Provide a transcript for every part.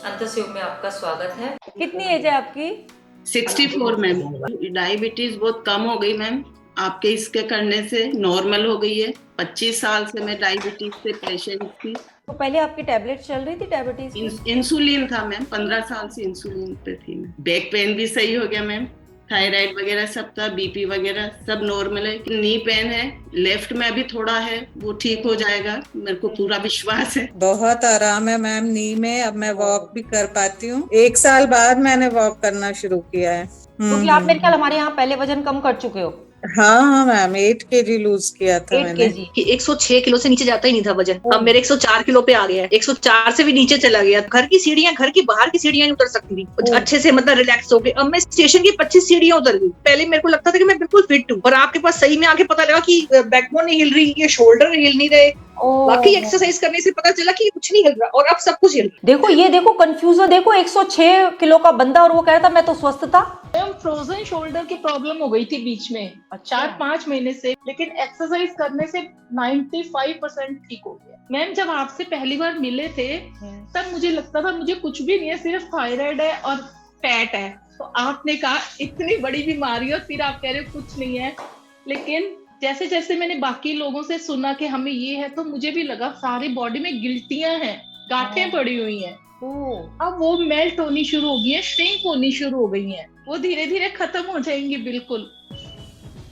अंतस्युग में आपका स्वागत है। कितनी एज है आपकी? 64 मैम। डायबिटीज बहुत कम हो गई मैम, आपके इसके करने से नॉर्मल हो गई है। 25 साल से मैं डायबिटीज से पेशेंट थी। तो पहले आपकी टैबलेट चल रही थी डायबिटीज की? इंसुलिन था मैम, 15 साल से इंसुलिन पे थी मैं। बैक पेन भी सही हो गया मैम, थायराइड वगैरह सब था, बीपी वगैरह सब नॉर्मल है। नी पेन है लेफ्ट में अभी थोड़ा है, वो ठीक हो जाएगा, मेरे को पूरा विश्वास है। बहुत आराम है मैम नी में। अब मैं वॉक भी कर पाती हूँ। 1 साल बाद मैंने वॉक करना शुरू किया है। क्योंकि आप मेरे ख्याल हमारे यहाँ पहले वजन कम कर चुके हो। हाँ मैम 8 kg लूज किया था 8 मैंने। kg। 106 किलो से नीचे जाता ही नहीं था वजन, अब मेरे 104 किलो पे आ गया है। 104 से भी नीचे चला गया। घर की सीढ़ियां, घर की बाहर की सीढ़ियां नहीं उतर सकती थी अच्छे से, मतलब रिलैक्स हो गई। अब मैं स्टेशन की 25 सीढ़ियां उतर गई। पहले मेरे को लगता था कि मैं बिल्कुल फिट हूँ, और आपके पास सही में आके पता लगा कि बैकबोन नहीं हिल रही, ये शोल्डर हिल नहीं रहे। बाकी एक्सरसाइज करने से पता चला कि कुछ नहीं हिल रहा, और अब सब कुछ हिल रहा। देखो ये देखो कंफ्यूजन देखो, 106 किलो का बंदा और वो कह रहा था मैं तो स्वस्थ था। फ्रोजन शोल्डर की प्रॉब्लम हो गई थी बीच में 4-5 महीने से, लेकिन एक्सरसाइज करने से 95% ठीक हो गया। मैम जब आपसे पहली बार मिले थे तब मुझे लगता था मुझे कुछ भी नहीं है, सिर्फ थायराइड है और फैट है। तो आपने कहा इतनी बड़ी बीमारी और फिर आप कह रहे हो कुछ नहीं है। लेकिन जैसे जैसे मैंने बाकी लोगों से सुना कि हमें ये है, तो मुझे भी लगा सारी बॉडी में गिल्टियां हैं, गांठें पड़ी हुई हैं। अब वो मेल्ट होनी शुरू हो गई है, श्रिंक होनी शुरू हो गई हैं, वो धीरे धीरे खत्म हो जाएंगी बिल्कुल।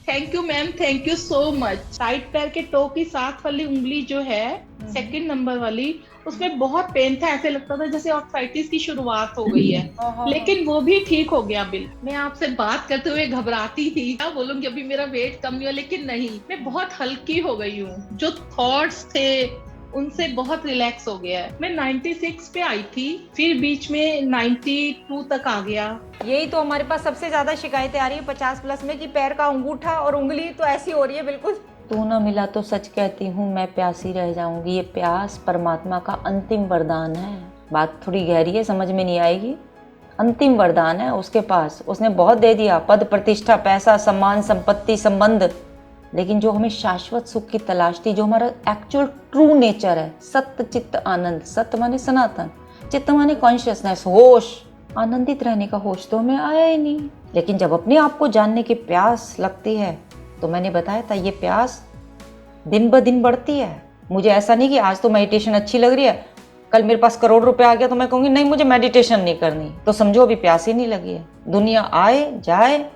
Thank you ma'am, thank you so much. Right पैर के टो की साथ वाली उंगली जो है, सेकंड नंबर वाली, उसमें बहुत पेन था। ऐसे लगता था जैसे आर्थराइटिस की शुरुआत हो गई है, लेकिन वो भी ठीक हो गया बिल्कुल। मैं आपसे बात करते हुए घबराती थी, क्या बोलूंगी अभी मेरा वेट कम नहीं हुआ, लेकिन नहीं, मैं बहुत हल्की हो गई हूँ। जो थॉट्स थे उनसे बहुत रिलैक्स हो गया है। मैं 96 पे आई थी, फिर बीच में 92 तक आ गया। यही तो हमारे पास सबसे ज्यादा शिकायतें आ रही है 50+ में, कि पैर का अंगूठा और उंगली तो ऐसी हो रही है बिल्कुल। तू ना मिला तो सच कहती हूँ मैं प्यासी रह जाऊंगी। ये प्यास परमात्मा का अंतिम वरदान है। बात थोड़ी गहरी है, समझ में नहीं आएगी। अंतिम वरदान है उसके पास, उसने बहुत दे दिया, पद प्रतिष्ठा, पैसा, सम्मान, संपत्ति, संबंध, लेकिन जो हमें शाश्वत सुख की तलाश थी, जो हमारा एक्चुअल ट्रू नेचर है, सत्य चित्त आनंद, सत्य माने सनातन, चित्त माने कॉन्शियसनेस, होश, आनंदित रहने का होश तो हमें आया ही नहीं। लेकिन जब अपने आप को जानने की प्यास लगती है, तो मैंने बताया था ये प्यास दिन ब दिन बढ़ती है। मुझे ऐसा नहीं कि आज तो मेडिटेशन अच्छी लग रही है, कल मेरे पास करोड़ रुपए आ गया तो मैं कहूँगी नहीं मुझे मेडिटेशन नहीं करनी, तो समझो अभी प्यास ही नहीं लगी है। दुनिया आए जाए,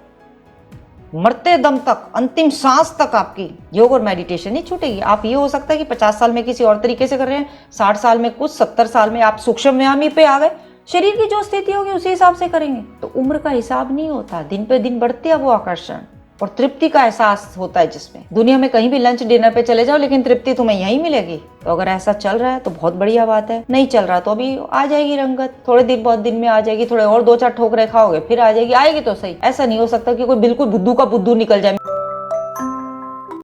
मरते दम तक, अंतिम सांस तक आपकी योग और मेडिटेशन नहीं छूटेगी। आप ये हो सकता है कि 50 साल में किसी और तरीके से कर रहे हैं, 60 साल में कुछ, 70 साल में आप सूक्ष्म व्यायामी पे आ गए। शरीर की जो स्थिति होगी उसी हिसाब से करेंगे। तो उम्र का हिसाब नहीं होता, दिन पे दिन बढ़ते है वो आकर्षण, और तृप्ति का एहसास होता है जिसमें दुनिया में कहीं भी लंच डिनर पे चले जाओ, लेकिन तृप्ति तुम्हें यहीं मिलेगी। तो अगर ऐसा चल रहा है तो बहुत बढ़िया बात है, नहीं चल रहा तो अभी आ जाएगी रंगत, थोड़े दिन बहुत दिन में आ जाएगी, थोड़े और 2-4 ठोकरे खाओगे फिर आ जाएगी, आएगी तो सही। ऐसा नहीं हो सकता कि कोई बिल्कुल बुद्धू का बुद्धू निकल जाए।